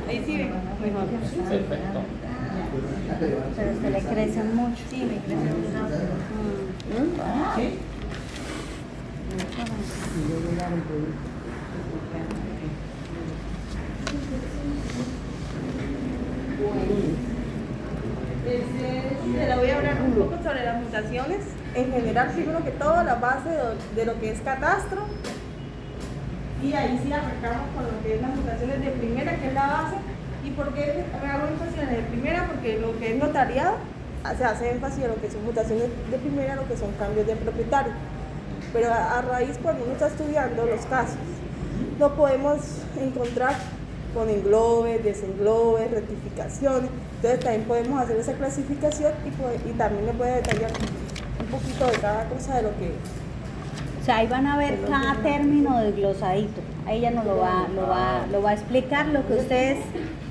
Ahí sí ve mejor. Perfecto. Pero se le crecen mucho. Sí, me creció una. ¿Sí? Le voy a hablar un poco sobre las mutaciones. En general, primero que todo, la base de lo que es catastro. Y ahí sí arrancamos con lo que es las mutaciones de primera, que es la base. ¿Y por qué me hago énfasis en de primera? Porque lo que es notariado se hace énfasis en lo que son mutaciones de primera, lo que son cambios de propietario. Pero a raíz, cuando uno está estudiando los casos, lo podemos encontrar con englobes, desenglobes, rectificaciones. Entonces también podemos hacer esa clasificación y también le puede detallar un poquito de cada cosa de lo que... O sea, ahí van a ver cada término desglosadito. Ahí ya nos lo va a explicar lo que ustedes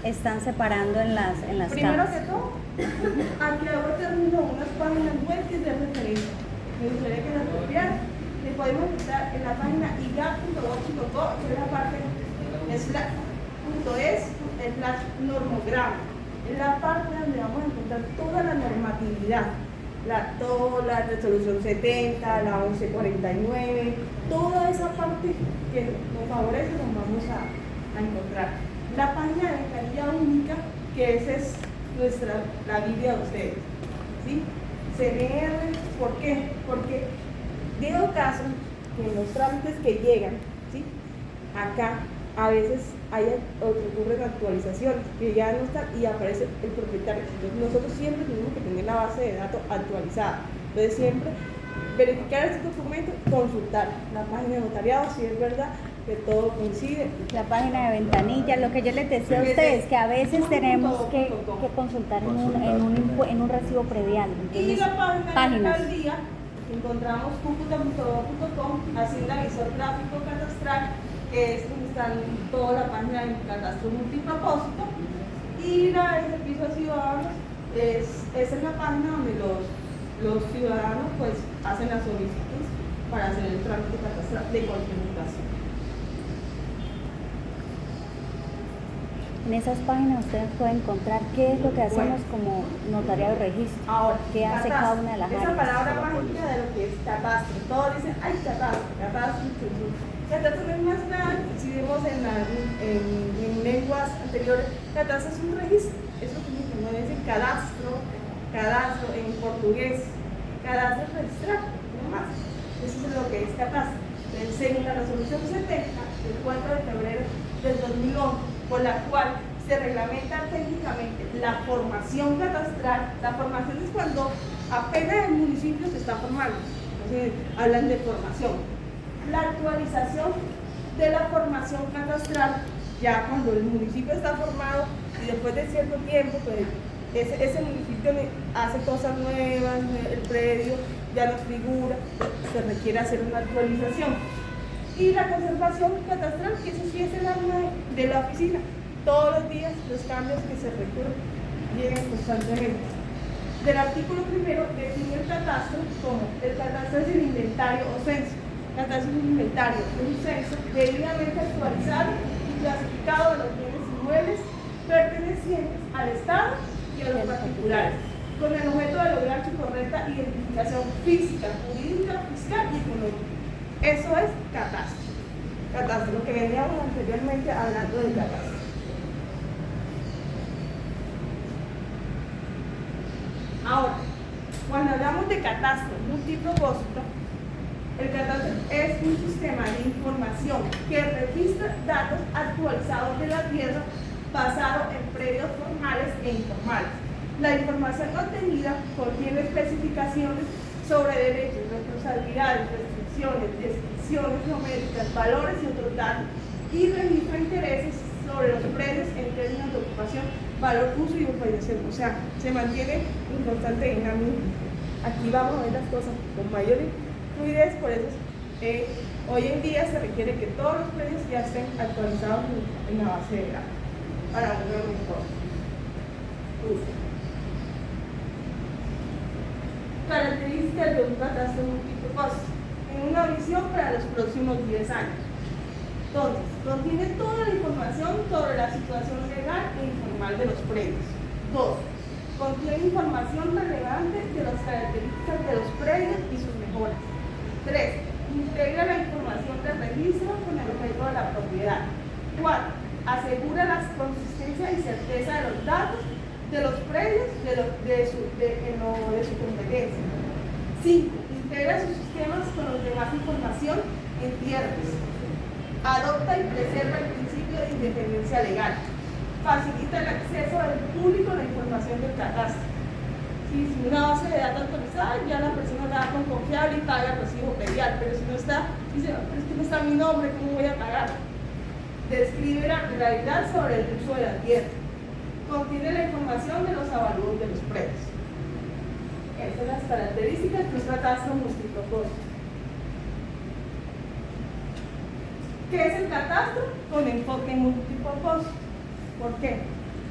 están separando en las Primero capas. que todo, aquí hago término unas páginas web que es de referencia. Me gustaría que las copiaran. Le podemos entrar en la página iga.gov.co, que es la parte /es/normograma. Es la parte donde vamos a encontrar toda la normatividad. Toda la resolución 70, la 1149, toda esa parte que nos favorece nos vamos a encontrar. La página de ventanilla única, que esa es la Biblia de ustedes, ¿sí? CNR, ¿por qué? Porque digo caso que en los trámites que llegan, ¿sí? Acá a veces ocurren actualizaciones que ya no están y aparece el propietario. Entonces nosotros siempre tenemos que tener la base de datos actualizada. Entonces siempre verificar este documento, consultar la página de notariado si es verdad que todo coincide. La página de ventanilla, lo que yo les decía a ustedes, que a veces tenemos que consultar en un recibo predial. Y la página de páginas. alcaldía, encontramos cúcuta.gov.com, Hacienda Visor Gráfico Catastral, que es donde están toda la página de catastro multipropósito, y la de servicio a ciudadanos es en la página donde los ciudadanos pues hacen las solicitudes para hacer el trámite catastral de cualquier mutación. En esas páginas ustedes pueden encontrar qué es lo que hacemos como notariado de registro. Ahora, ¿Qué hace cada una de las esa áreas? palabra mágica de lo que es catastro. Todos dicen, ay, catastro. Catastro no es más nada, si vemos en lenguas anteriores, catastro es un registro. Eso significa, no dicen cadastro en portugués. Cadastro es registrar, no más. Eso es lo que es catastro. Según la resolución 70 del 4 de febrero del 2011, por la cual se reglamenta técnicamente la formación catastral. La formación es cuando apenas el municipio se está formando, entonces hablan de formación. La actualización de la formación catastral, ya cuando el municipio está formado y después de cierto tiempo, pues ese municipio hace cosas nuevas, el predio ya no figura, se requiere hacer una actualización. Y la conservación catastral, que eso sí es el alma de la oficina. Todos los días los cambios que se recurren llegan constantemente. Del artículo primero define el catastro como el catastro es el inventario o censo. Catastro es un inventario, un censo debidamente actualizado y clasificado de los bienes inmuebles pertenecientes al Estado y a los particulares, con el objeto de lograr su correcta identificación física, jurídica, fiscal y económica. Eso es catastro. Catastro, lo que veníamos anteriormente hablando del catastro. Ahora, cuando hablamos de catastro multipropósito, el catastro es un sistema de información que registra datos actualizados de la tierra basado en predios formales e informales. La información obtenida contiene especificaciones sobre derechos, responsabilidades, restricciones, descripciones numéricas, valores y otros datos, y registra intereses sobre los predios en términos de ocupación valor, uso y urbanización, o sea, se mantiene en constante dinámica. Aquí vamos a ver las cosas con mayor fluidez, por eso hoy en día se requiere que todos los predios ya estén actualizados en la base de datos para un mejor uso. Características de un catastro multipropósito en una visión para los próximos 10 años. Entonces, contiene toda la información sobre la situación legal e informal de los predios. 2. Contiene información relevante de las características de los predios y sus mejoras. 3. Integra la información del registro con el objeto de la propiedad. 4. Asegura la consistencia y certeza de los datos de los predios de su competencia. 5. Integra sus sistemas con los demás información en tierras. Adopta y preserva el principio de independencia legal. Facilita el acceso del público a la información del catastro. Si una base de datos actualizada, ya la persona la da con confiable y paga el recibo predial, pero si no está, dice, pero es que no está mi nombre, ¿cómo voy a pagar? Describe la realidad sobre el uso de la tierra. Contiene la información de los avalúos de los predios. Esas son las características de un catastro multipropósito. ¿Qué es el catastro? Con enfoque multipropósito. ¿Por qué?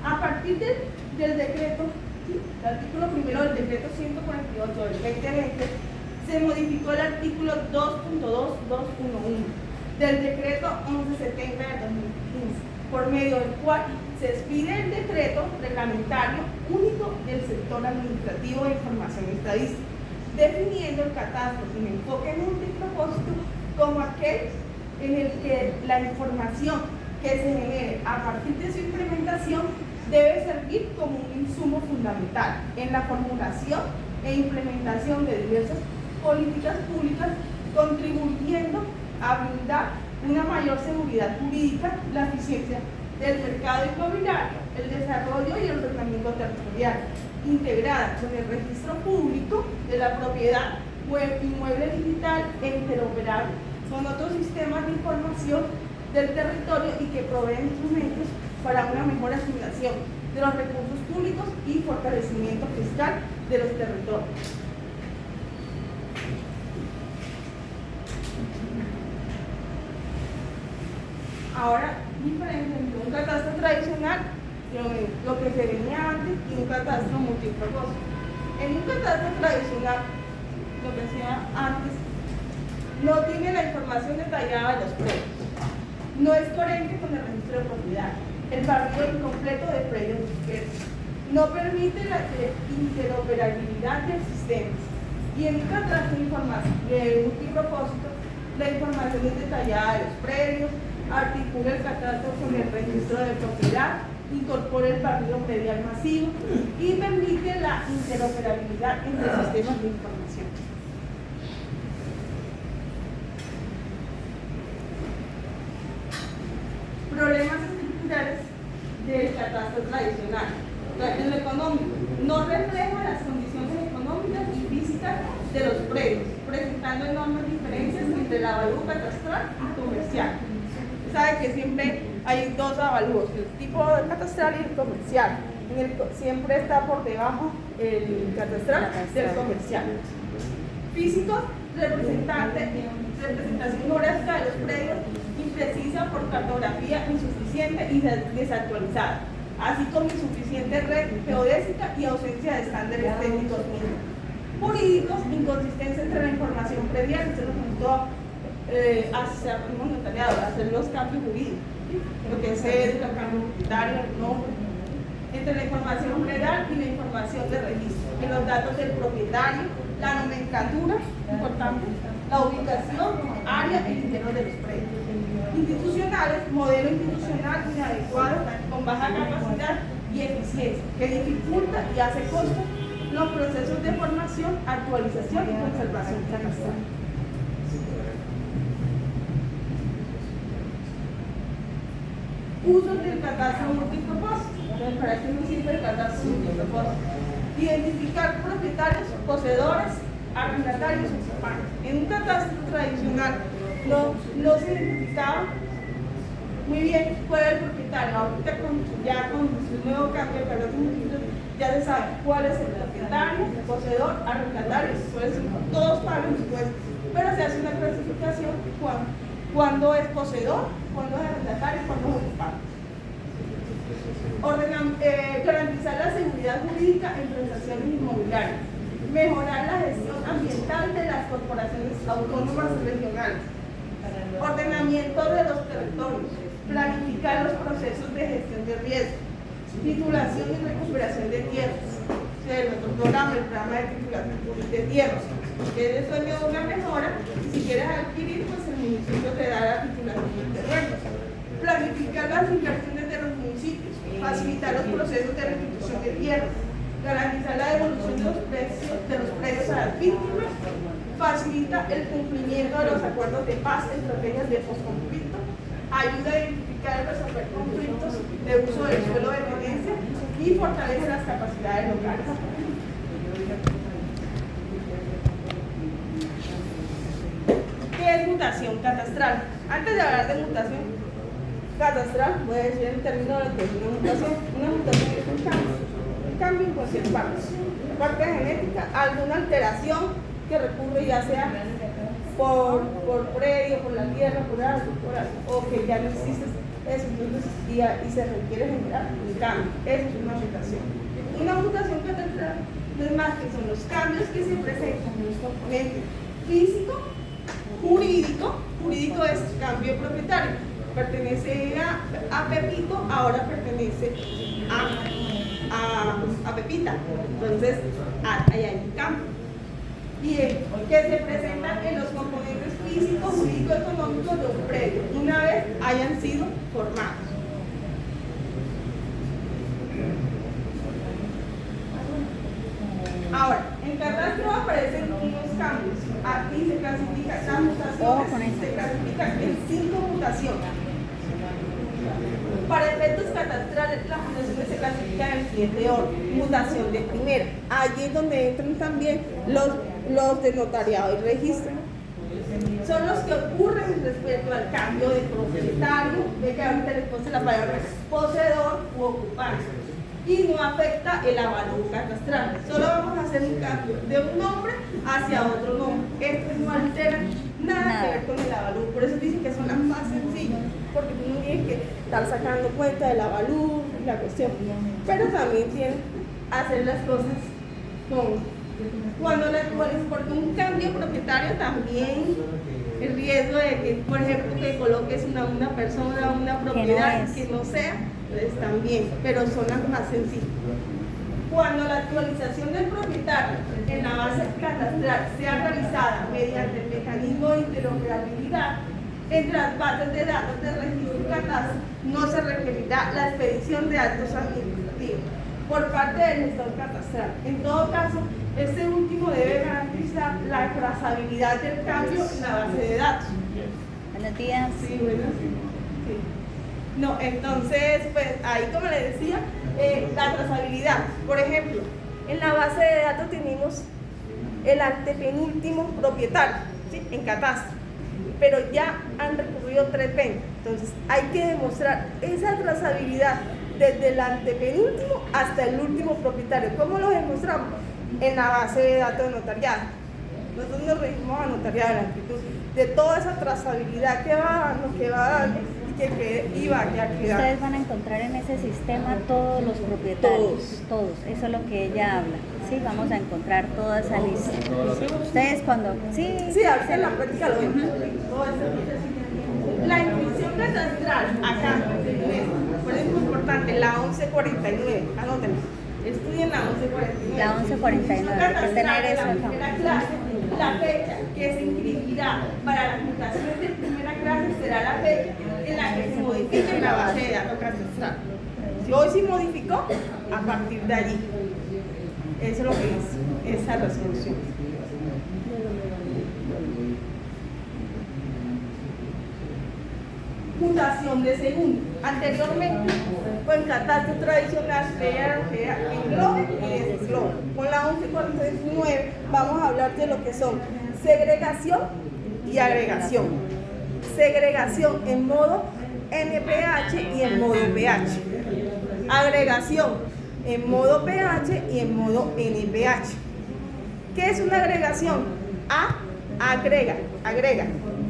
A partir del decreto, ¿sí? El artículo primero del decreto 148 del 2020, se modificó el artículo 2.2211 del decreto 1170 del 2015, por medio del cual se expide el decreto reglamentario único del sector administrativo de información estadística, definiendo el catastro con enfoque multipropósito como aquel en el que la información que se genere a partir de su implementación debe servir como un insumo fundamental en la formulación e implementación de diversas políticas públicas, contribuyendo a brindar una mayor seguridad jurídica, la eficiencia del mercado inmobiliario, el desarrollo y el ordenamiento territorial, integrada con el registro público de la propiedad web inmueble digital e interoperable con otros sistemas de información del territorio y que proveen instrumentos para una mejor asignación de los recursos públicos y fortalecimiento fiscal de los territorios. Ahora, diferencia entre un catastro tradicional, lo que se venía antes, y un catastro multipropósito. En un catastro tradicional, lo que hacía antes, no tiene la información detallada de los predios. No es coherente con el registro de propiedad. El barrido incompleto de predios dispersos. No permite la interoperabilidad de sistemas. Y en un catastro de multipropósito, la información es detallada de los predios, articula el catastro con el registro de propiedad, incorpora el barrido predial masivo y permite la interoperabilidad entre sistemas de información. Problemas estructurales del catastro tradicional. En lo económico, no refleja las condiciones económicas y físicas de los predios, presentando enormes diferencias entre el avalúo catastral y comercial. Sabe que siempre hay dos avalúos, el tipo catastral y el comercial. Siempre está por debajo el catastral del comercial. Físico, representación geográfica de los predios imprecisa por cartografía insuficiente y desactualizada, así como insuficiente red geodésica y ausencia de estándares técnicos mínimos. Jurídicos, inconsistencia entre la información predial, se nos juntó hacer los cambios jurídicos, ¿sí? Lo que es el cambio propietario, el nombre, entre la información predial y la información de registro, en los datos del propietario, la nomenclatura, importante, la ubicación, área e interior de los predios. Institucionales, modelo institucional inadecuado, con baja capacidad y eficiencia, que dificulta y hace costos los procesos de formación, actualización y conservación catastral. Usos del catastro multipropósito. Para que no sirve el catastro multipropósito. Identificar propietarios, poseedores, arrendatarios y ocupantes. En un catastro tradicional no se identificaba Muy bien, puede el propietario, ahorita ya con su nuevo cambio de cargos múltiples, ya se sabe cuál es el propietario, el poseedor, arrendatario, todos pagan impuestos, pero se hace una clasificación cuando es poseedor, cuando es arrendatario, cuando es ocupante. Garantizar la seguridad jurídica en transacciones inmobiliarias, mejorar la gestión ambiental de las corporaciones autónomas regionales, ordenamiento de los territorios, planificar los procesos de gestión de riesgo, titulación y recuperación de tierras. Nuestro programa, el programa de titulación de tierras. Si eres dueño de una mejora, si quieres adquirir, pues el municipio te da la titulación del terreno. Planificar las inversiones de los municipios, facilitar los procesos de restitución de tierras, garantizar la devolución de los predios a las víctimas, facilita el cumplimiento de los acuerdos de paz, estrategias de posconflicto, ayuda a identificar y resolver conflictos de uso del suelo de tenencia y fortalece las capacidades locales. ¿Qué es mutación catastral? Antes de hablar de mutación catastral, voy a decir en términos de lo que es una mutación. Una mutación es un cambio en cualquier parte genética, alguna alteración que recurre ya sea por predio, por la tierra, por algo, o que ya no existe eso, entonces, y se requiere generar un cambio. Eso es una mutación. Una mutación catastral no es más que son los cambios que se presentan en los componentes físico, jurídico es cambio de propietario, pertenece a Pepito, ahora pertenece a Pepita, entonces ahí hay un cambio. Y que se presentan en los componentes físicos, jurídicos, económicos de un predio, una vez hayan sido formados. Ahora, en catastro aparecen unos cambios. Aquí se clasifica la mutación, se clasifica en 5 mutaciones. Para efectos catastrales, las mutaciones se clasifican en el siguiente orden. Mutación de primera. Allí es donde entran también los de notariado y registro. Son los que ocurren respecto al cambio de propietario, de que ahorita les puse la palabra poseedor u ocupante, y no afecta el avalúo catastral. Solo vamos a hacer un cambio de un nombre hacia otro nombre. Estos no alteran nada que ver con el avalúo. Por eso dicen que son las más sencillas, porque tú no tienes que estar sacando cuenta del avalúo y la cuestión. Pero también tienes que hacer las cosas con cuando la actualización, porque un cambio propietario también el riesgo de que, por ejemplo, que coloques una persona, una propiedad que no sea, pues también, pero son las más sencillas. Cuando la actualización del propietario en la base catastral sea realizada mediante el mecanismo de interoperabilidad entre las bases de datos de registro y catastro, no se requerirá la expedición de actos administrativos por parte del gestor catastral. En todo caso, este último debe garantizar la trazabilidad del cambio en la base de datos. Buenos días. Sí, buenos días. Sí. No, entonces, pues ahí como les decía, la trazabilidad. Por ejemplo, en la base de datos tenemos el antepenúltimo propietario, ¿sí? En catastro, pero ya han recurrido 320. Entonces, hay que demostrar esa trazabilidad desde el antepenúltimo hasta el último propietario. ¿Cómo lo demostramos? En la base de datos de notariado. Nosotros nos regimos a notariado en la actitud de toda esa trazabilidad que va dando y que iba a quedar. Ustedes van a encontrar en ese sistema todos los propietarios, todos. Eso es lo que ella habla. Sí, vamos a encontrar toda esa lista. Ustedes cuando... Sí, ahorita en la práctica lo vemos. La inscripción catastral, acá, por eso es muy importante, la 1149, anótenla. Estudien la 1149. La 1149, hay que tener eso acá. La fecha que se inscribirá para las mutaciones de primera clase será la fecha en la que se modifique la base de datos catastral. Si hoy se modificó, a partir de allí. Eso es lo que es esa resolución. Mutación de segundo. Anteriormente, con catastro tradicional, era englobe y desenglobe. Con la 1149 vamos a hablar de lo que son segregación y agregación. Segregación en modo NPH y en modo pH. Agregación en modo pH y en modo NPH. ¿Qué es una agregación? Agrega.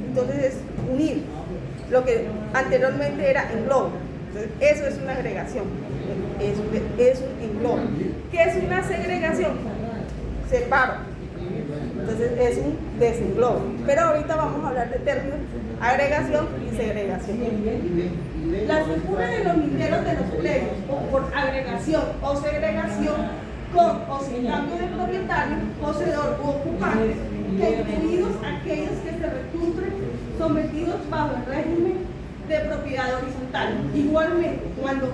Entonces es unir. Lo que anteriormente era englobo. Entonces, eso es una agregación. Es un englobo. ¿Qué es una segregación? Separo. Entonces es un desenglobo. Pero ahorita vamos a hablar de términos agregación y segregación. La figura de los linderos de los pleitos, o por agregación o segregación, con o sin cambio de propietario, poseedor u ocupante, que incluidos aquellos que se recuperen sometidos bajo el régimen de propiedad horizontal. Igualmente, cuando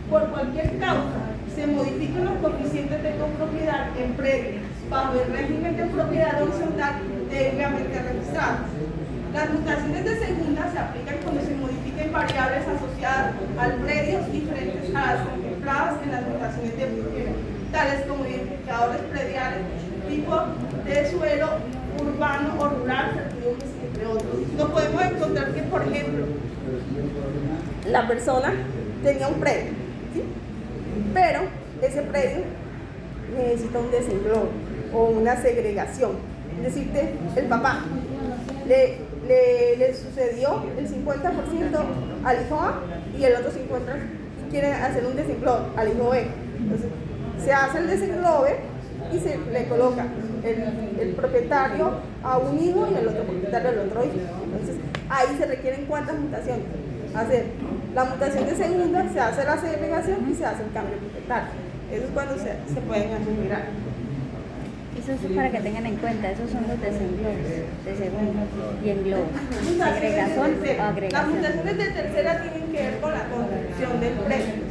por cualquier causa se modifican los coeficientes de copropiedad en predios bajo el régimen de propiedad horizontal debidamente registrados. Las mutaciones de segunda se aplican cuando se modifiquen variables asociadas al predio diferentes a las contempladas en las mutaciones de primera, tales como identificadores prediales, tipo de suelo urbano o rural, certidumbres, entre otros. Nos podemos encontrar que, por ejemplo, la persona tenía un predio, ¿sí? Pero ese predio necesita un desenglobo o una segregación. Es decir, el papá le sucedió el 50% al hijo A y el otro 50% quiere hacer un desenglobo al hijo B. Entonces, se hace el desenglobe y se le coloca el propietario a un hijo y el otro propietario al otro hijo. Entonces, ahí se requieren ¿cuántas mutaciones? Hacer la mutación de segunda, se hace la segregación y se hace el cambio de propietario. Eso es cuando se pueden asegurar. Eso es para que tengan en cuenta, esos son los desenglobos de segunda y englobo. Segregación o agregación. Las mutaciones de tercera tienen que ver con la construcción del predio.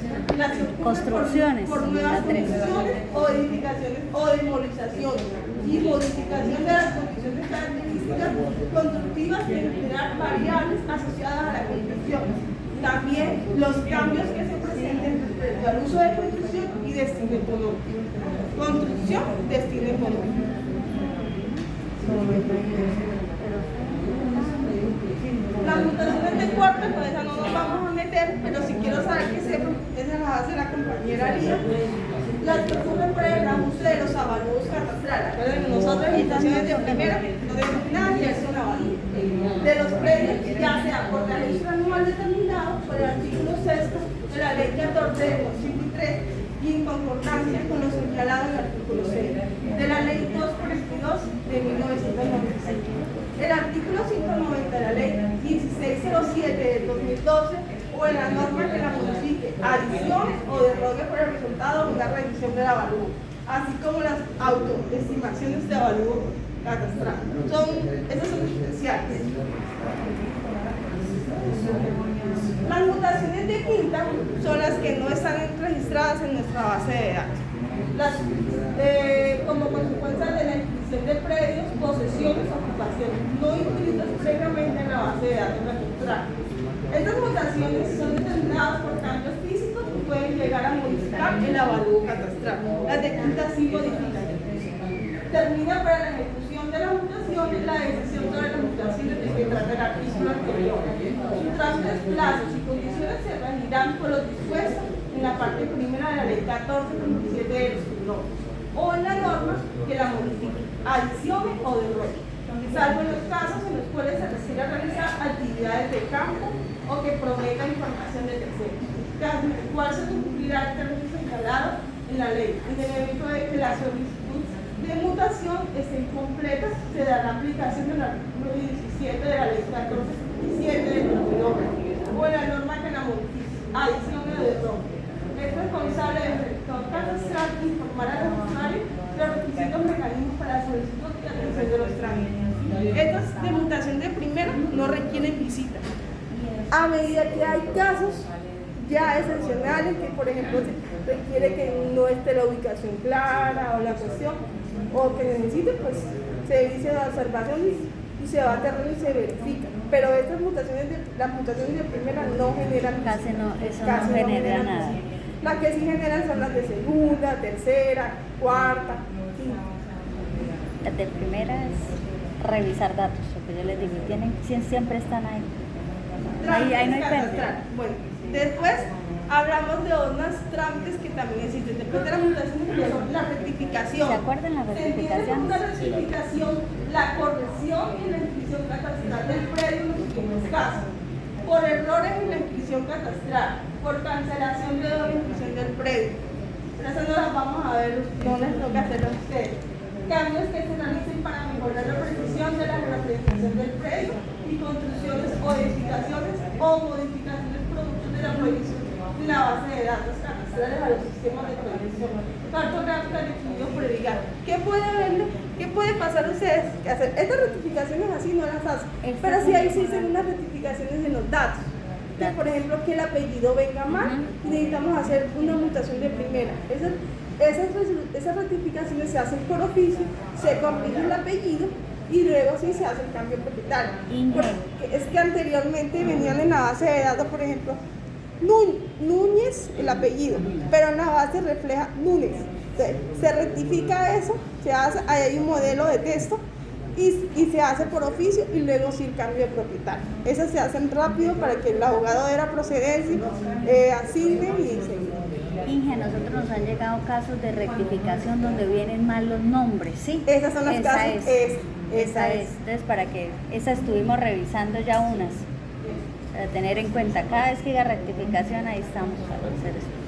Construcciones, por nuevas construcciones o edificaciones o demolizaciones y modificación de las condiciones características constructivas que generan variables asociadas a la construcción. También los cambios que se presenten respecto al uso de construcción y destino económico. Construcción, destino económico. Las mutaciones de cuarta, con esa no nos vamos a meter, pero si quiero saber que sepan, esa las hace la compañera Lía. Las que ocurren por el ajuste de los avalúos catastrales. Acuérdense, nosotros en mutaciones de primera no tenemos nada que hacer un avalúo. De los predios, ya sea por registro anual determinado por el artículo 6 de la ley 14 de 2003 y en concordancia con lo señalado en el artículo 6 de la ley 242 de 1996. El artículo 190 de la ley 1607 de 2012 o en la norma que la modifique, adiciones o derrogue por el resultado de una revisión del avalúo, así como las autoestimaciones de avalúo catastral. Esas son especiales. Las mutaciones de quinta son las que no están registradas en nuestra base de datos. Como consecuencia de la inscripción de predios, posesiones, ocupaciones, no inscritas previamente en la base de datos registral. Estas mutaciones son determinadas por cambios físicos que pueden llegar a modificar el avalúo catastral. Las de quinta sí modifican. Termina para la ejecución de las mutaciones la decisión sobre las mutaciones de que trata el artículo anterior. Sus trámites, plazos y condiciones se regirán por los dispuestos en la parte primera de la ley 1427 de 2009 o en la norma que la modifique, adicione o derrogue, salvo en los casos en los cuales se requiera realizar actividades de campo o que prometa información de terceros, caso en el cual se cumplirá el término señalado en la ley. En el evento de que la solicitud de mutación esté incompleta, se dará aplicación del artículo 17 de la ley 1427 de 2009 o en la norma que la modifique, adicione o derrogue. Es responsable del sector catastral informar al usuario los requisitos mecanismos para la solicitud y atención de los trámites. Estas de mutación de primera no requieren visita. A medida que hay casos ya excepcionales que, por ejemplo, se requiere que no esté la ubicación clara o la cuestión, o que necesite, pues se inicia la observación y se va a terreno y se verifica. Pero estas las mutaciones de primera no generan casi no, eso no genera nada. Las que sí generan son las de segunda, tercera, cuarta, quinta. Las de primera es revisar datos, lo que yo les digo, siempre están ahí. Ahí no hay pérdida. catastrales. Bueno, después hablamos de unos trámites que también existen. Después de la mutación que son la rectificación. ¿Se acuerdan la Se entiende rectificación? como una rectificación la corrección en la inscripción catastral del predio en los últimos casos. Por errores en la inscripción catastral, por cancelación de la inscripción del predio. Pero eso no las vamos a ver, no les toca hacer a ustedes. Cambios que se realicen para mejorar la precisión de la representación del predio y construcciones o edificaciones o modificaciones producto de la proyección de la base de datos catastrales a los sistemas de proyección cartográfica definidos por el IGAR. ¿Qué puede pasar ustedes? Que hacer estas rectificaciones así no las hacen, pero sí ahí sí hacen unas rectificaciones en los datos. Que, por ejemplo, que el apellido venga mal, necesitamos hacer una mutación de primera. Esas rectificaciones se hacen por oficio, se corrige el apellido y luego sí se hace el cambio propietario. Porque es que anteriormente venían en la base de datos, por ejemplo, Núñez, el apellido, pero en la base refleja Núñez. Entonces, se rectifica eso, se hace, ahí hay un modelo de texto y se hace por oficio y luego sí el cambio de propietario. Esas se hacen rápido para que el abogado de la procedencia asigne y enseñe. Inge, a nosotros nos han llegado casos de rectificación donde vienen mal los nombres, ¿sí? Esas son las casos. Esa es. Entonces, para que esa estuvimos revisando ya unas. Para tener en cuenta, cada vez que haya rectificación, ahí estamos para hacer esto.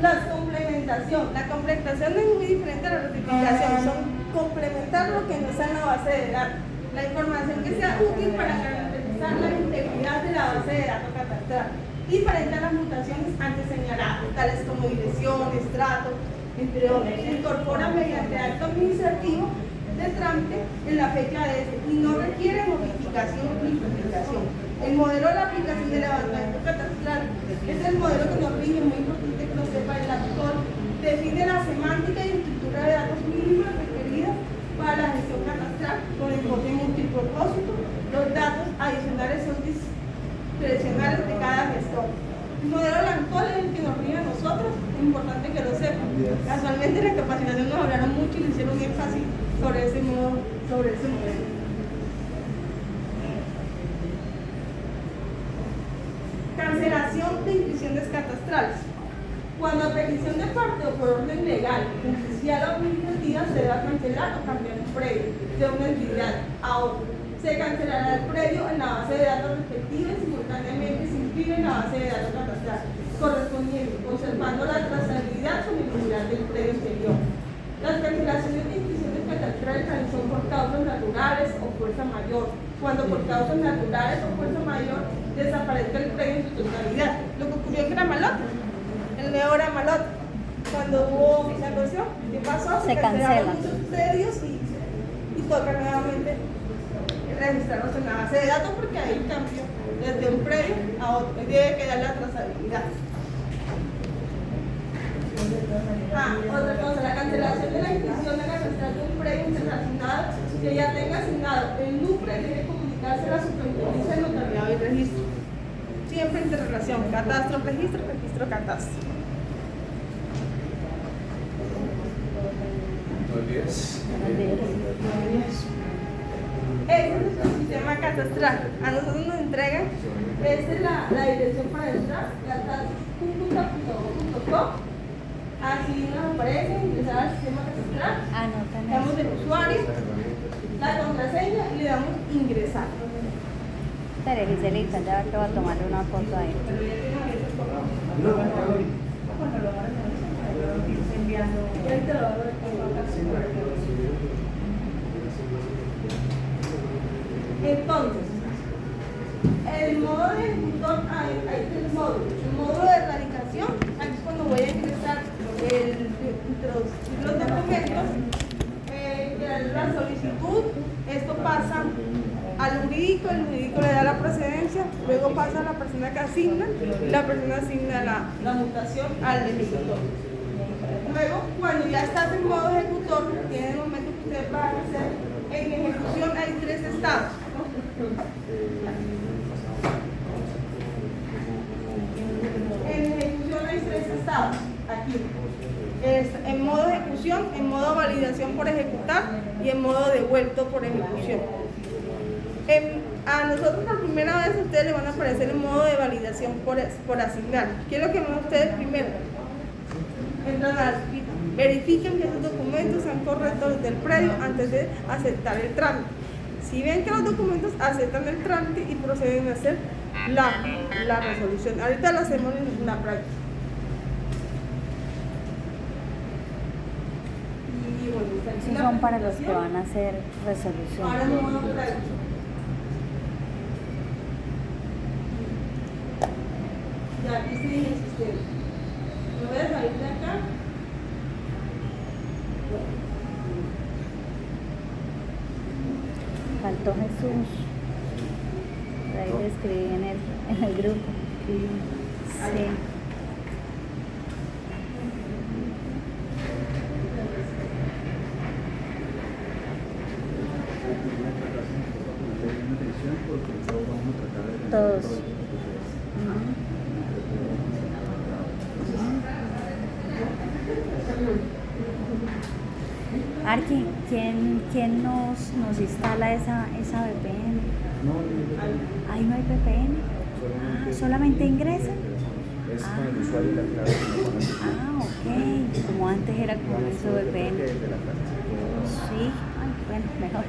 La complementación es muy diferente a la rectificación, son complementar lo que no está en la base de datos, la información que sea útil para garantizar la integridad de la base de datos catastral, diferente a las mutaciones antes señaladas, tales como dirección, estrato, entre otros. Se incorpora mediante acto administrativo de trámite en la fecha de este y no requiere modificación ni publicación. El modelo de la aplicación de levantamiento catastral es el modelo que nos rige, muy importante que lo sepa el actor, define la semántica y estructura de datos mínimas requeridas para la gestión catastral con enfoque multipropósito. Los datos adicionales son discrecionales de cada gestor. El modelo Lancol es el que nos rige a nosotros, es importante que lo sepan. Casualmente en la capacitación nos hablaron mucho y le hicieron énfasis sobre ese modelo. Cancelación de inscripciones catastrales. Cuando a petición de parte o por orden legal, judicial o administrativa se deba cancelar o cambiar un predio de una entidad a otra. Se cancelará el predio en la base de datos respectiva y simultáneamente se inscribe en la base de datos catastral correspondiente, conservando la trazabilidad con el unidad del predio anterior. Las cancelaciones de inscripciones catastrales son por causas naturales o fuerza mayor. Cuando por causas naturales o fuerza mayor desaparezca el predio en su totalidad. Lo que ocurrió que era Malot, el Neo era Malot. Cuando hubo esa cuestión, ¿qué pasó? Se cancelaron muchos predios y toca nuevamente registrarlos en la base de datos porque hay cambio desde un predio a otro y debe quedar la trazabilidad. Otra cosa, la cancelación de la inscripción de catastral de un predio internacional que ya tenga asignado el NUPRE debe comunicarse a la superintendencia de notariado y registro. Siempre interrelación, catastro, registro, registro, catastro. Este es nuestro sistema catastral. A nosotros nos entregan, esta es la dirección para entrar, catastro.com. Así nos aparece, ingresar al sistema catastral. Damos el usuario, la contraseña y le damos ingresar. Espere, Giselita, ya te voy a tomarle una foto ahí. Entonces, el modo de ejecutor, hay tres módulos. El módulo de erradicación, aquí es cuando voy a ingresar introducir los documentos, la solicitud, esto pasa al jurídico, el jurídico le da la procedencia, luego pasa a la persona que asigna, y la persona asigna la mutación al ejecutor. Luego, cuando ya estás en modo ejecutor, tiene el momento que ustedes van a hacer, en ejecución hay tres estados. En ejecución hay tres estados, aquí. En modo ejecución, en modo validación por ejecutar y en modo devuelto por ejecución. A nosotros por primera vez a ustedes les van a aparecer en modo de validación por asignar. ¿Qué es lo que van a ustedes primero? Entran a verifiquen que esos documentos sean correctos del predio antes de aceptar el trámite. Si ven que los documentos aceptan el trámite y proceden a hacer la resolución. Ahorita lo hacemos en la práctica. Y bueno, Esos son para los que van a hacer resolución. Ahora en modo práctico. Ya, aquí estoy en el sistema. Me voy a salir de acá. Faltó Jesús. Por ahí le escribí en el grupo. Sí. Todos. Arqui, ¿quién nos instala esa VPN? Ahí no hay VPN. ¿Solamente ingresan? Es con el usuario y la clave que lo ponen. Ok. Como antes era con ese VPN. De la casa. Sí, bueno, mejor.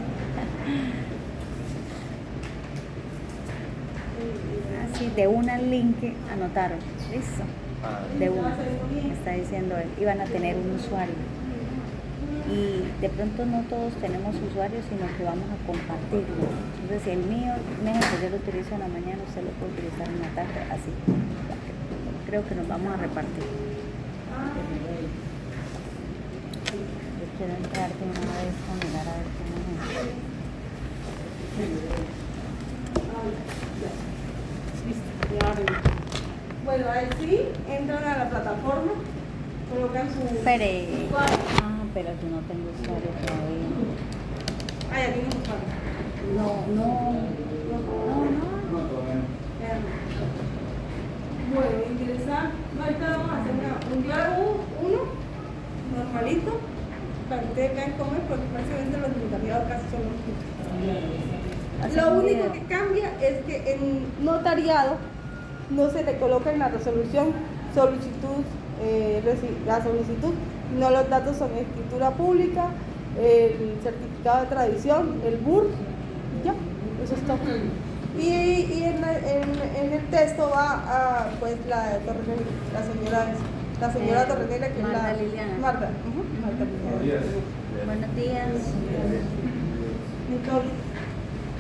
Así, de una link que anotaron. Listo. De una. Me está diciendo él. Iban a tener un usuario. Y de pronto no todos tenemos usuarios, sino que vamos a compartirlo. Entonces, si el mío, mejor que yo lo utilizo en la mañana, usted lo puede utilizar en la tarde, así. Creo que nos vamos a repartir. Yo quiero entrar de una vez a mirar a ver cómo es. Bueno, ahí sí, entran a la plataforma, colocan su Espere. usuario. Pero yo no tengo usuario todavía. Ya tienen usuario. No. Bueno, ingresar. Ahorita vamos a hacer un diálogo 1, normalito, para que ustedes vean cómo es, porque prácticamente los notariados casi son los mismos. Lo único que cambia es que en notariado no se le coloca en la resolución la solicitud, no, los datos son escritura pública, el certificado de tradición, el BUR, y ya, eso es todo. Y en el texto va pues la señora Torrenela, que Marta es la Liliana. Marta. Marta Liliana. Buenos días. Entonces,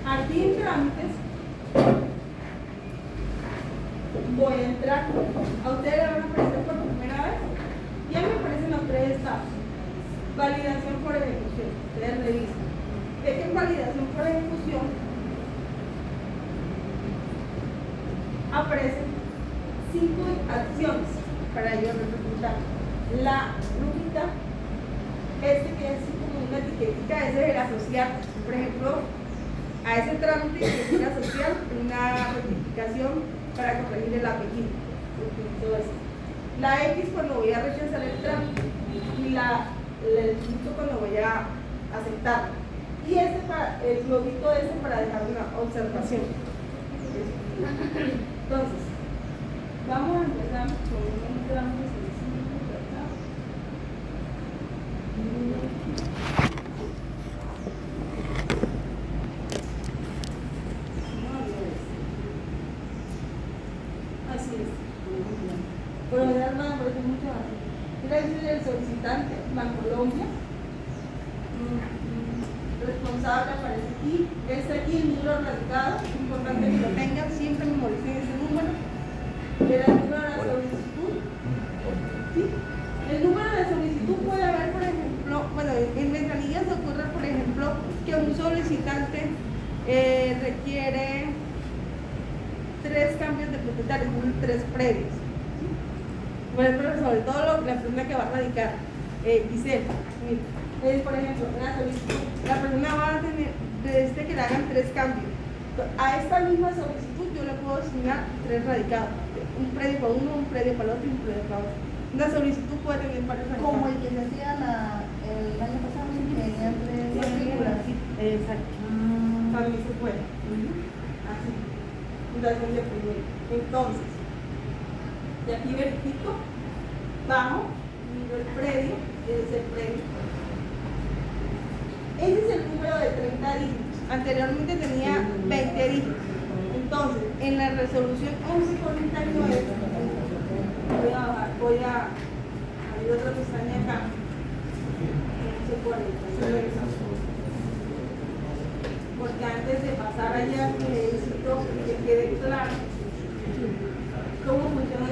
aquí en trámites voy a entrar. A ustedes le van a aparecer por primera vez. Ya me aparecen los 3 estados. Validación por ejecución. Ustedes revisan. Es que en validación por ejecución aparecen 5 acciones para yo representar. La rúbrica, que es así como una etiquetita, ese es el asociar. Por ejemplo, a ese trámite se quiere asociar una rectificación para corregir el apellido. Todo eso. La X cuando voy a rechazar el trámite y el punto cuando voy a aceptar. Y el globito ese para dejar una observación. Entonces, vamos a empezar con un trámite sencillo, ¿verdad? Así es. Por lo general me aparece mucho así. Mira, dice el solicitante, Bancolombia. Responsable aparece aquí. Está aquí el número radicado. Es importante que lo tengan, siempre memoricen ese número. Era el número de la solicitud. ¿Sí? El número de solicitud puede haber, por ejemplo, bueno, en ventanillas ocurre, por ejemplo, que un solicitante requiere 3 cambios de propietario, 3 predios. Por ejemplo, sobre todo la persona que va a radicar, Giselle, por ejemplo, la solicitud, la persona va a tener, desde que le hagan 3 cambios. A esta misma solicitud yo le puedo asignar 3 radicados, un predio para uno, un predio para el otro y un predio para otro. Una solicitud puede tener varios radicados. Como el que se hacía el año pasado, que venían 3 figuras. Exacto. también se puede. Así, fundación de primero. Entonces, de aquí verifico, bajo, miro el predio, ese es el predio. Ese es el número de 30 dígitos. Anteriormente tenía 20 dígitos. Entonces, en la resolución 1149, voy a abrir otra pestaña acá. 1149. Porque antes de pasar allá, necesito que quede claro cómo funciona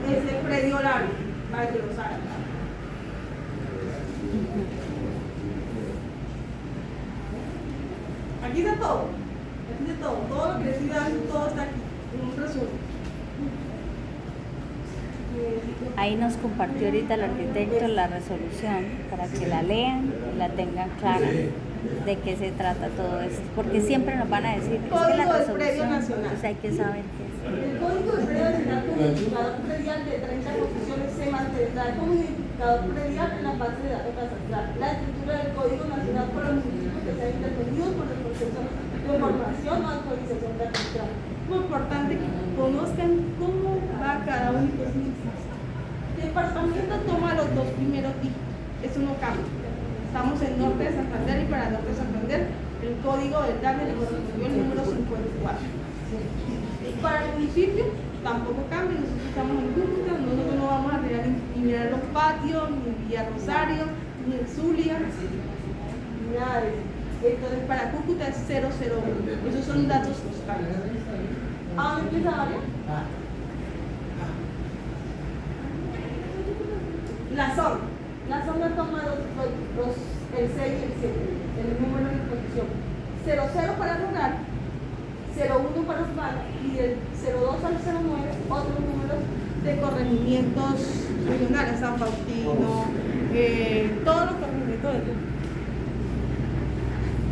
ese predio largo, para que lo saben. Aquí está todo, todo lo que les estoy dando, todo está aquí, en un resumen. Ahí nos compartió ahorita el arquitecto la resolución para que la lean y la tengan clara de qué se trata todo esto, porque siempre nos van a decir es que la resolución, entonces hay que saber qué es. El código del predio nacional como identificador predial de 30 posiciones se mantendrá como identificador predial en la base de datos catastral. La estructura del código nacional por los municipios que sean intervenidos por el proceso de formación o actualización catastral. Muy importante que conozcan cómo va cada uno de los municipios. El departamento toma los 2 primeros dígitos, eso no cambia. Estamos en norte de Santander y para norte de Santander el código del DANE le correspondió el número 54. Para el municipio tampoco cambia, nosotros estamos en Cúcuta, nosotros no vamos a ni mirar los patios, ni Villa Rosario, ni el Zulia, ni nada de eso. Entonces para Cúcuta es 001, esos son datos postales. ¿A dónde empieza María? La zona toma el 6 y el 7, el número de posición. 00 para rural, 01 para urbano y del 02 al 09 otros números de corregimientos regionales, San Faustino, todos los corregimientos del mundo.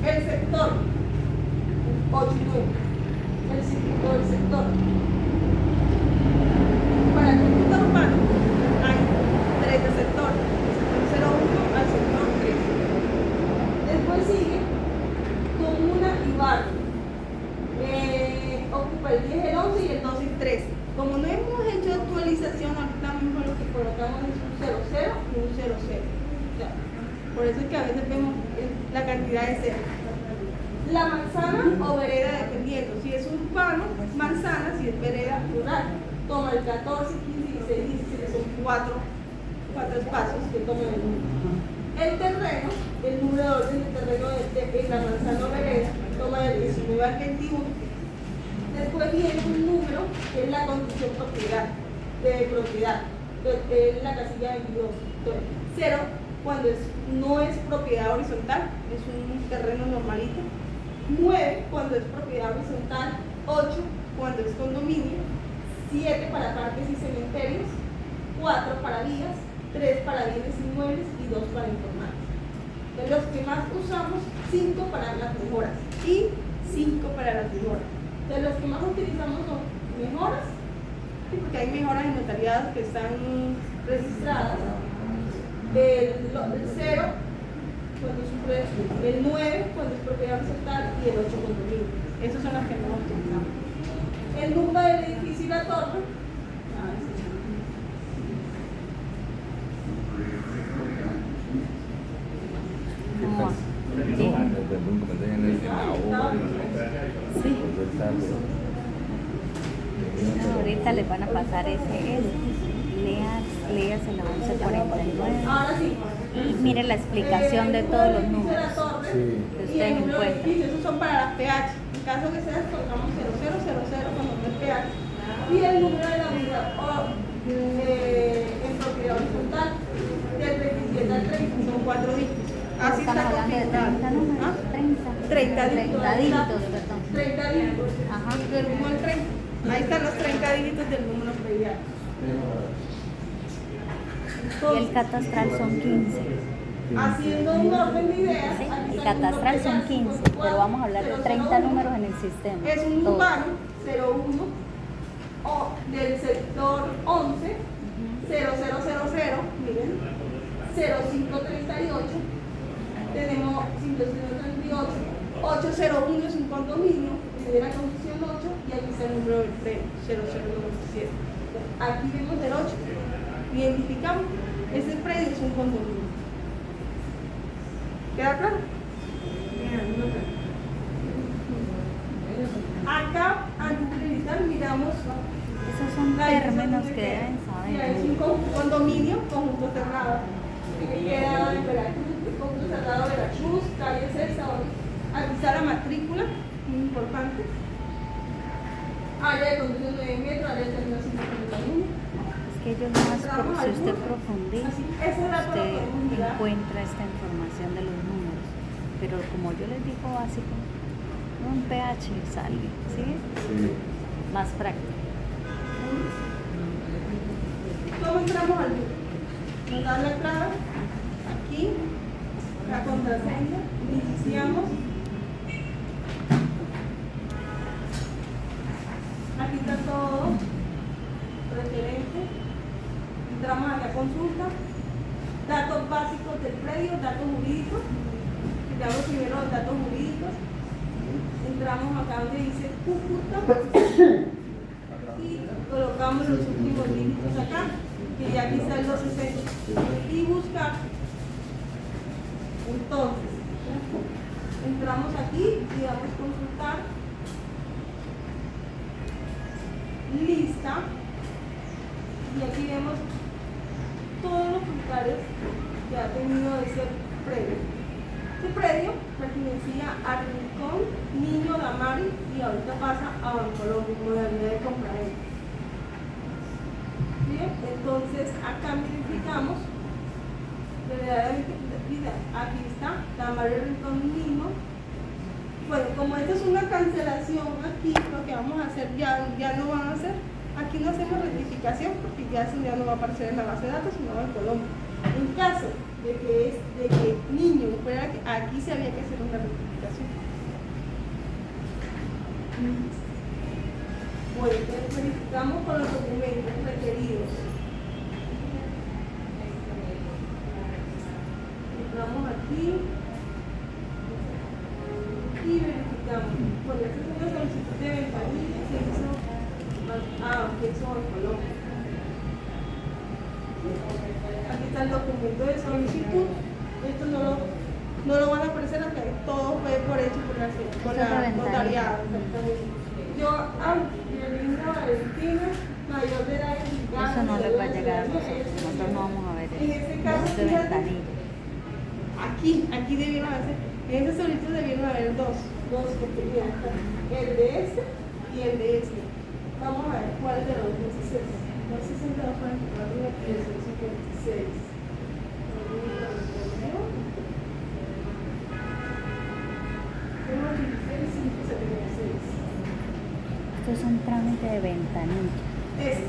El sector 8 y 9, el circuito del sector. Para el cómputo urbano hay 3 de sector, el sector 01 al sector 3. Después sigue comuna y barrio. Ocupa el 10, el 11 y el 12 y el 13. Como no hemos hecho actualización, ahorita mismo lo que colocamos es un 00 y un 00. Ya. Por eso es que a veces vemos la cantidad de ceros. La manzana o vereda dependiendo. Si es urbano, manzana, si es vereda, rural. Toma el 14, 15, 16, 17, son 4 espacios que toman el número. El terreno, el número de orden del terreno de la manzana o vereda, toma del 19 al 21. Después viene un número que es la condición de propiedad, que es la casilla 22. Entonces, 0 cuando no es propiedad horizontal, es un terreno normalito. 9 cuando es propiedad horizontal. 8 cuando es condominio. 7 para parques y cementerios. 4 para vías. 3 para bienes inmuebles y 2 para informática. Entonces, los que más usamos, 5 para las mejoras y 5 para las mejoras. Entonces, los que más utilizamos son mejoras, porque hay mejoras en notariados que están registradas. El 0 cuando es el 9 cuando es propiedad horizontal y el 8 condominio. Esos son los que más utilizamos. El número del edificio y la torre. Sí. No, ahorita les van a pasar ese. Leas el 1149. Ahora sí. Y mire la explicación de todos los números que ustedes encuentran. Esos son para las pH. En caso que sea, colocamos 0000 cuando no es pH. Y el número de la unidad en propiedad horizontal del 27 al 30 son 4 dígitos. Así está configurado. 30 dígitos. 30 dígitos. Ajá. Del 1 al 30. Ahí están los 30 dígitos del número predial. Y el catastral son 15. Haciendo un orden de ideas. Sí, el catastral son 15, pero vamos a hablar de 30 números en el sistema. Es un todos. urbano 01 o del sector 11 0000, miren, 0538, tenemos 538, 801 es un condominio, de la Constitución 8, y aquí está el número del predio, 0097. Aquí vemos el 8, identificamos, ese predio es un condominio. ¿Queda claro? Acá, antes de visitar, miramos. Esos son términos que deben Mira, es saber. un condominio, conjunto cerrado, que queda en Veracruz, conjunto cerrado Veracruz, calle César. Aquí está la matrícula, muy importante. Área de conducción 9 metros, área de terminación 51. Es que ellos más, si usted profundiza, Así, esa es la usted profundidad. encuentra esta información de los números. Pero como yo les digo básico, un pH sale, ¿sí? Sí. Más práctico. ¿Cómo entramos al grupo? Nos dan la clave, aquí, la contraseña, iniciamos. Aquí está todo, referente. Entramos aquí a consulta, datos básicos del predio, datos jurídicos. Quitamos primero los datos jurídicos. Entramos acá donde dice Cúcuta y colocamos los últimos dígitos acá, que ya aquí está el 260, y buscar. Entonces, entramos aquí y vamos a consultar lista, y aquí vemos todos los lugares que ha tenido ese predio. Este predio pertenecía a Rincón Niño Damari y ahorita pasa a Bancolombia, modalidad de compraventa. Bien, entonces acá verificamos, verdaderamente, mira, aquí está Damari Rincón Niño. Bueno, como esto es una cancelación aquí, lo que vamos a hacer ya no van a hacer. Aquí no hacemos rectificación porque ya eso ya no va a aparecer en la base de datos, sino en Colombia. En caso de que niño fuera, aquí se había que hacer una rectificación. Bueno, entonces verificamos con los documentos requeridos. Entramos aquí y verificamos. Bueno, esta es una solicitud de ventanilla, se hizo, que hizo en Colombia. Aquí está el documento de solicitud. Esto no lo van a aparecer acá. Todo fue por hecho por la notariada. Yo, Violina Valentina, mayor de edad. Eso no les va a llegar a nosotros no vamos a ver eso. En este caso, Es de ventanilla. aquí debieron haber, en esta solicitud debieron haber dos que tenían, el de este y el de este. Vamos a ver cuál de los dos es ese. 262 y el 256. Esto es un trámite de ventanilla. Ese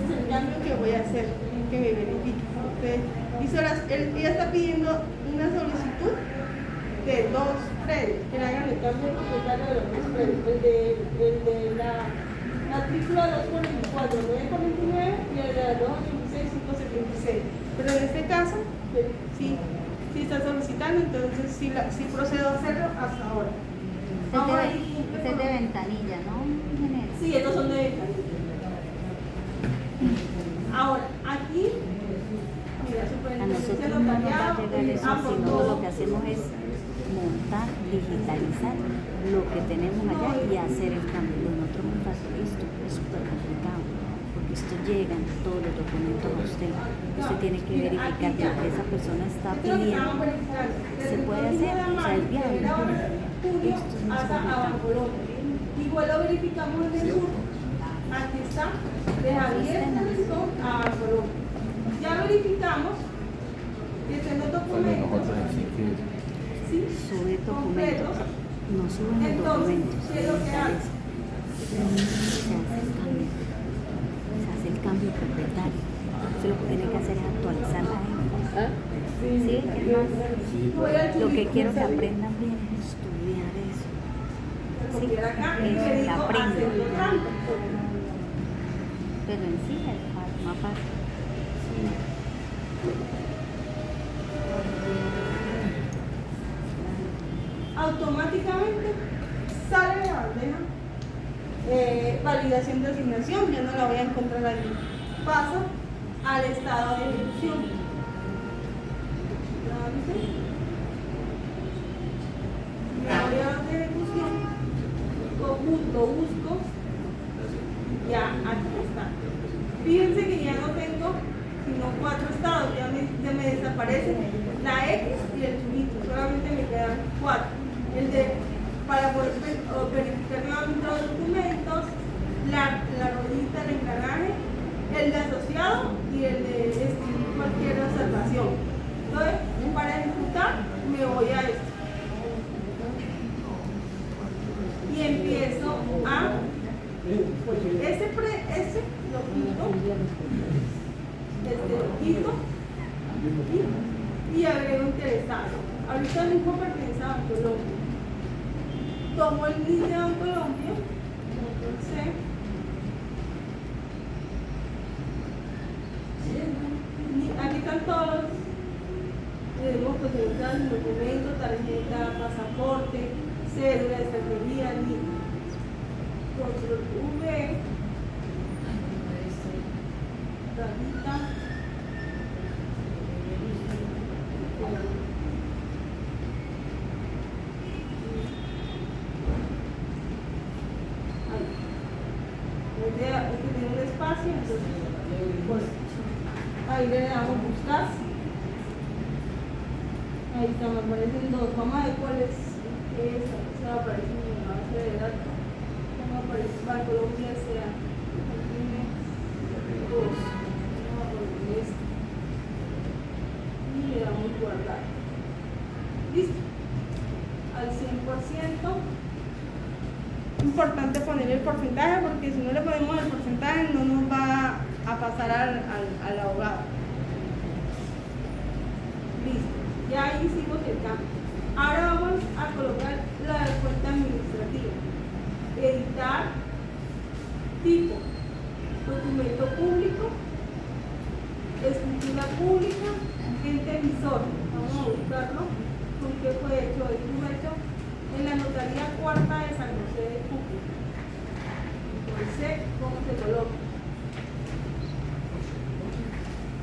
es el cambio que voy a hacer, que me verifique. Ella está pidiendo una solicitud de dos predios, que le hagan el cambio de propietario de los dos predios, el de la matrícula 244, 949 y el de la 286, 576. Pero en este caso, sí está solicitando, entonces sí procedo a hacerlo hasta ahora. Este es de ventanilla, ¿no, ingeniero? Sí, estos son de ventanilla. Ahora, aquí, mira, A nosotros no nos va a llegar eso, sino lo que hacemos es montar, digitalizar lo que tenemos allá y hacer el cambio. Lo otro muy fácil, esto es súper complicado, porque esto llegan todos los documentos a usted. Usted tiene que verificar que lo que esa persona está pidiendo se puede hacer, o sea, es viable. Esto es más complicado. Igual lo verificamos en el sur. Aquí está, de Javier Nelson a Colombia. Ya verificamos que estén los documentos. Sí, Sube documentos, no suben los entonces, documentos. ¿qué es lo que hace? Se hace el cambio propietario. Usted lo que tiene que hacer es actualizar la gente. Sí, es más, lo que quiero que aprendan bien es estudiar eso. Sí, eso, que aprendan. Pero en sí es más fácil. Automáticamente sale de la bandeja validación de asignación, ya no la voy a encontrar ahí. Pasa al estado de ejecución. Me voy a la ejecución, lo busco, ya aquí está. Fíjense que ya no tengo sino 4 estados, ya me desaparece la X y el chubito, solamente me quedan 4. El de, para poder verificar nuevamente los documentos, la ruedita, el engranaje, el de asociado y el de escribir cualquier observación. Entonces, para ejecutar, me voy a esto. Y empiezo a ese lo quito y agrego interesado. Ahorita mismo pertenece a Colombia. Tomo el link de Colombia, entonces aquí están todos los documentos, tarjeta, pasaporte, cédula, extranjería, control V, tarjeta, tiene un espacio, entonces pues, ahí le damos buscar. Ahí está, me aparecen 2. Vamos a ver cuál es. Se aparece en mi base de datos. ¿Cómo aparece? Para Colombia sea. Tiene 2. Vamos a poner este. Y le damos guardar. Listo. Al 100%. Importante poner el porcentaje porque si no le ponemos el porcentaje no nos va a pasar al abogado. Listo, ya hicimos el cambio. Ahora vamos a colocar la cuenta administrativa. Editar, tipo, documento público, escritura pública, agente emisor. Vamos a buscarlo. ¿Con qué fue hecho? Esto hecho en la notaría cuarta de San José de Cúcuta. Entonces, ¿cómo se coloca?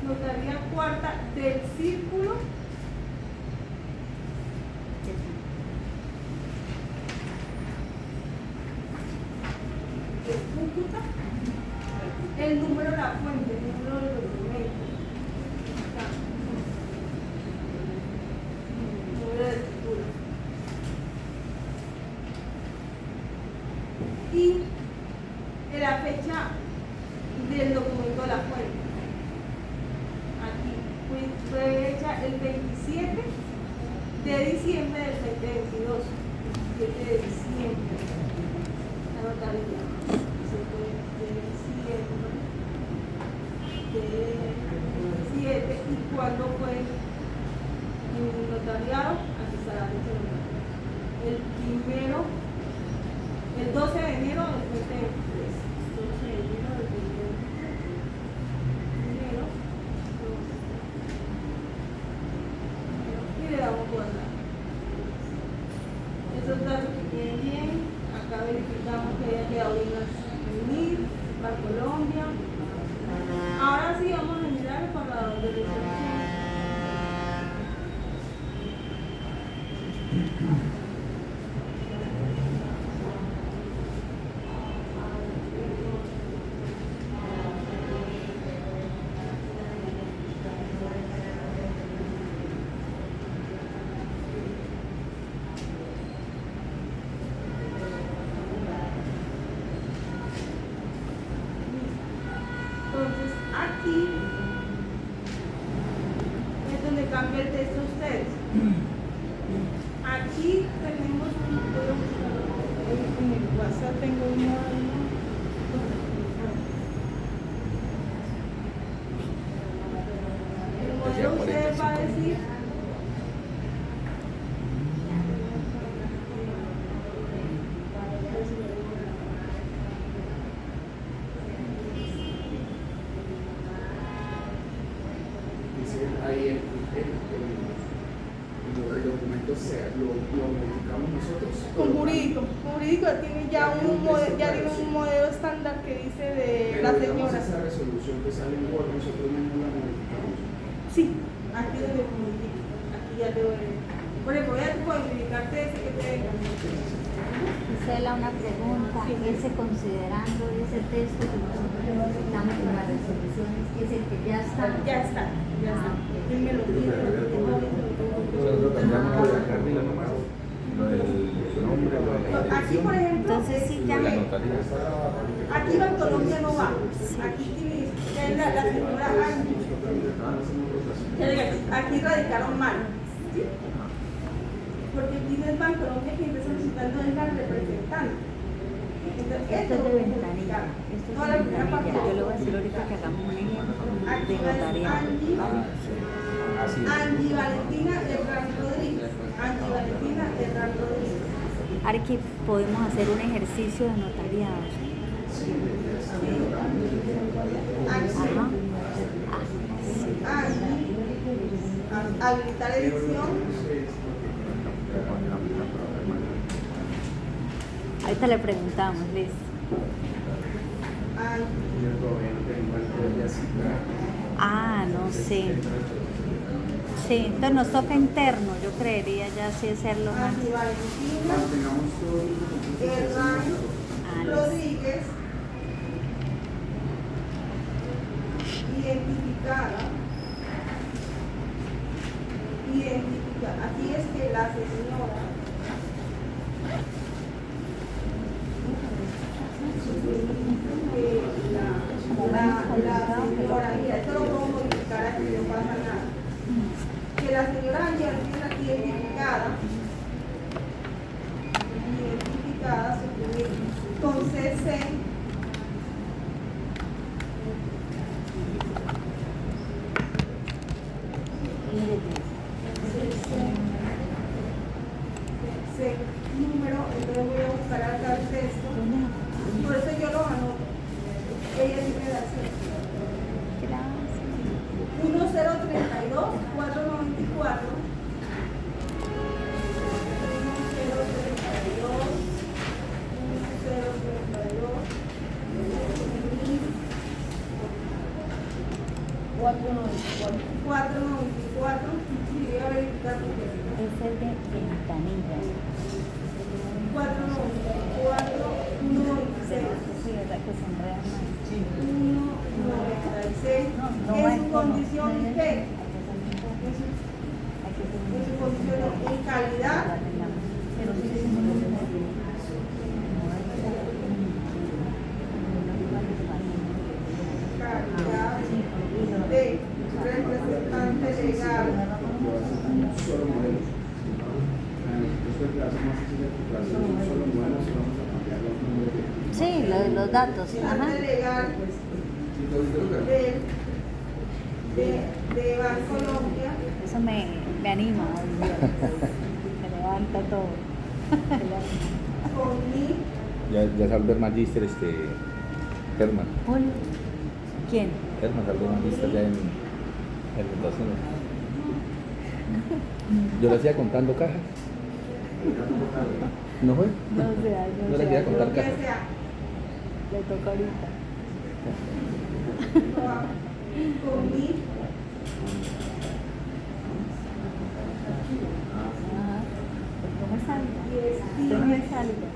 Notaría cuarta del Círculo de Cúcuta. El número de la fuente, el número del documento. Número de escritura. Y la fecha del documento de la fuente. Aquí fue hecha el 27 de diciembre del 2022. 27 de diciembre. La notaría. 27 de diciembre. De 7. ¿Y cuándo fue en el notariado? Aquí está la fecha de notariado. El primero. El 12 de enero del 2023. 12 de enero del 2023. Enero. Y le damos guardar. Esos datos que queden bien. Acá verificamos que haya quedado bien unir para Colombia. Ahora sí vamos a mirar para de resolución. Entonces aquí es donde cambia el texto ustedes. Aquí tenemos un, voy a buscar en el WhatsApp, tengo uno. El modelo ustedes va a decir ahí el documento lo modificamos nosotros. Con jurídico tiene ya un modelo estándar que dice de pero la digamos, señora. esa resolución que sale en Word, nosotros mismos la modificamos. Sí, aquí donde modifico. Aquí ya te voy a... Por ejemplo, voy a modificarte ese que te venga. Gisela, una pregunta. Ese considerando ese texto que nosotros necesitamos en las resoluciones, ¿es el que ya está? Ya está. Él me lo pide. Nosotros cambiamos lo de acá arriba nomás, lo del nombre, lo de la Aquí, dirección, por ejemplo, Entonces sí, lo ya de la me... notaría. aquí Bancolombia no va. Aquí tiene ya es la señora Angie. Aquí radicaron mal. ¿Sí? Porque aquí no es Bancolombia quien está solicitando es la representante. Entonces, Esto es de ventanilla. Esto es toda de la primera ventanilla. parte. Yo le voy a decir ahorita que hagamos un ejemplo Aquí de va notariado. Así es. Angie Valentina Herrán Rodríguez. Angie Valentina Herrán Rodríguez. Arqui, podemos hacer un ejercicio de notariado. Ajá. Habilitar edición. Ahorita le preguntamos, Liz. Yo todavía no tengo el de así. Ah, no sé. Sí, entonces nos toca interno, yo creería ya así hacerlo más. Angie Valentina Mantengamos todo Herrán Rodríguez. Identificada. Aquí es que la señora mira, esto lo puedo modificar aquí, no pasa nada. Que la señora Angie Valentina identificada con CC número, entonces voy a buscar acá el texto. Por eso yo lo anoto. Ella tiene la acción. 1032 494 494 y voy a verificar porque Es el de ventanillas. 494 196 Sí, ¿verdad que se enredan más? 196 en su condición de en su condición en calidad de representante legal. solo modelo. Después que hacemos así de titulación, un solo modelo, si vamos a cambiar los números. Sí, los datos. Ajá. Representante legal de Bancolombia. Eso me anima. Me levanta todo. Con mi Ya salió el magíster Herman. ¿Quién? Herman salió el magíster ya en notaciones. Yo le hacía contando cajas. ¿No fue? No sé, No le quería contar que cajas. sea Le toca ahorita. con mi Ajá. ¿Cómo salga? y estilo. ¿Cómo salga?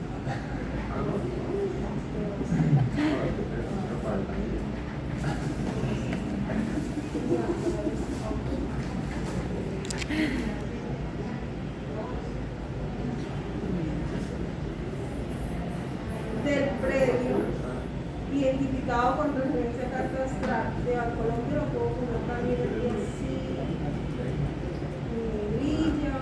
Del predio identificado con referencia catastral de Bancolombia, lo puedo poner también aquí así, negrilla.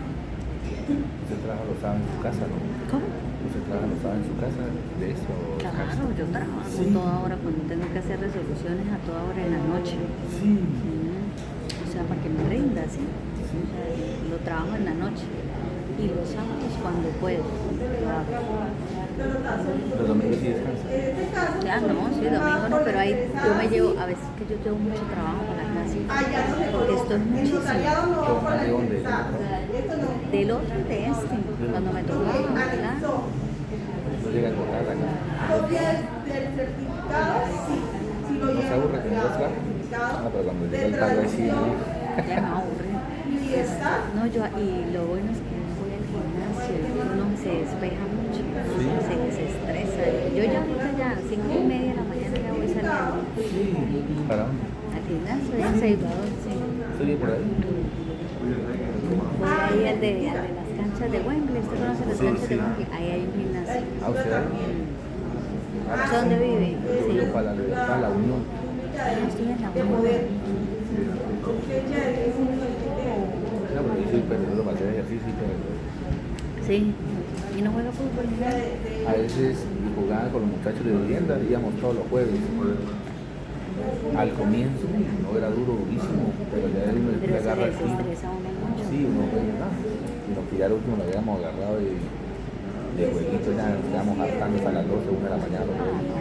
Usted trabaja los sábados en su casa, ¿no? ¿Cómo? Usted trabaja los sábados en su casa de eso. Claro, yo trabajo a toda hora cuando tengo que hacer resoluciones a toda hora en la noche. Sí. O sea, para que me rinda, ¿sí? O sea, lo trabajo en la noche y los sábados cuando puedo. Lo hago. Los domingos sí descansan. En este caso, Ya no, sí, domingo no, pero ahí yo me llevo, a veces que yo llevo mucho trabajo para la clase, porque esto es muchísimo. ¿De dónde? Del otro de este, cuando me tocó hablar, No llega a encontrar la casa. copia del certificado, sí. Si lo No se lleva aburre con dos clases. No, pero cuando llega el pago ahí sí. ya me aburre. y está. No, yo, y lo bueno es que voy al gimnasio y uno se despeja mucho, uno se estresa. Yo ya ahorita ya, 5:30 de la mañana ya voy saliendo Sí, ¿para dónde? al gimnasio, ya se sí. ¿Estoy bien por ahí? Voy ahí al de las canchas de Wembley, ¿usted conoce las Sí, canchas sí. de Wembley? Ahí hay un gimnasio. Ah, ¿usted? ¿Dónde vive? Sí. Yo para la Unión. No, estoy en la Unión. No, pero yo soy perdedor para hacer ejercicio y todo. Sí. ¿Y no juega fútbol? A veces jugaba con los muchachos de vivienda, íbamos todos los jueves. Al comienzo no era durísimo, pero ya uno Pero le se agarra el tiro. desestresa uno mucho. Sí, uno juega nada. Y nos que ya al último lo habíamos agarrado de jueguito, ya nos quedamos hartando hasta las 12, 1 de la mañana. Ah, no.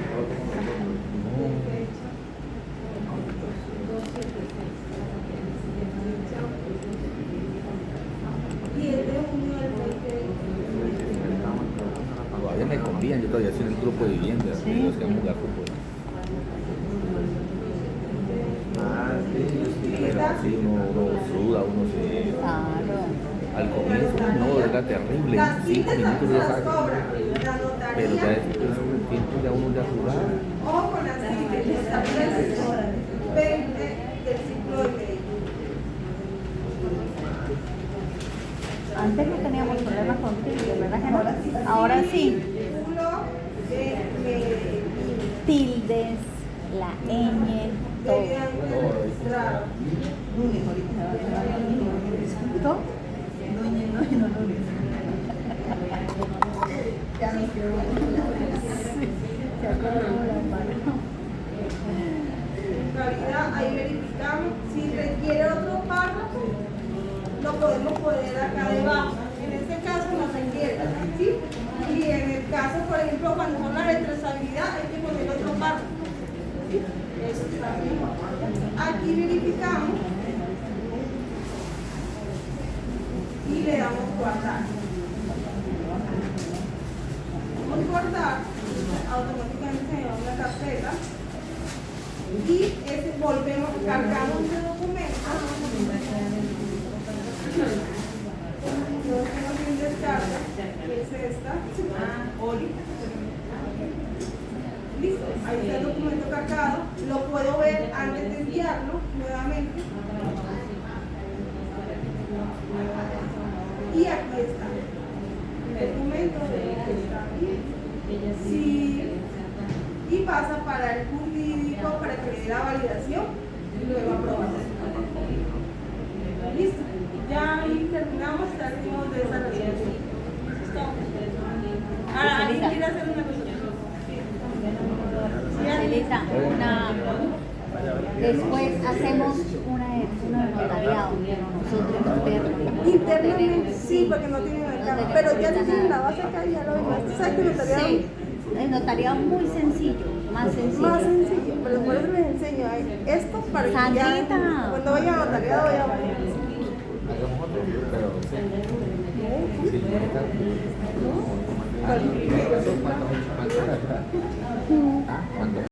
Todavía me convían, yo todavía estoy en el grupo de vivienda, ¿Sí? de los que vamos a jugar fútbol. Pero así uno suda, uno se... Claro. Al comienzo no, era terrible, 5 minutos de saco. Pero ya después con el tiempo ya uno ya jugaba. O con las citas, establece 20 del ciclo de crédito. Antes no teníamos problemas con tildes, ¿verdad que no? Ahora sí. Tildes, la ñ, todo. ¿Todo? En realidad ahí verificamos si requiere otro párrafo, lo podemos poner acá debajo. En este caso no requiere, ¿sí? Y en el caso, por ejemplo, cuando son la retrasabilidad, hay que poner otro párrafo. ¿Sí? Eso está bien. Aquí verificamos y le damos guardar. Vamos a guardar, automáticamente se va a una carpeta y volvemos, cargamos ese documento. Yo tengo aquí un descarga, que es esta, Oli. Listo, ahí está el documento cargado, lo puedo ver antes de enviarlo nuevamente. Y aquí está. El documento está aquí. Sí. Y pasa para el jurídico para que le dé la validación y luego aprobación. Listo. Ya ahí terminamos, salimos de esa resolución. Ahora, ¿alguien quiere hacer una cosa? Celita, después hacemos una de notariado, nosotros Internamente sí, porque no tiene mercado. Pero ya tienen la base acá y ya lo vimos. ¿Sabes que notariado? Sí, el notariado muy sencillo, más sencillo. Más sencillo, pero por eso les enseño esto para que ya Sandrita. cuando vaya a notariado voy a ver. Hagamos otro, pero sí, ¿cuánto? ¿Cuánto?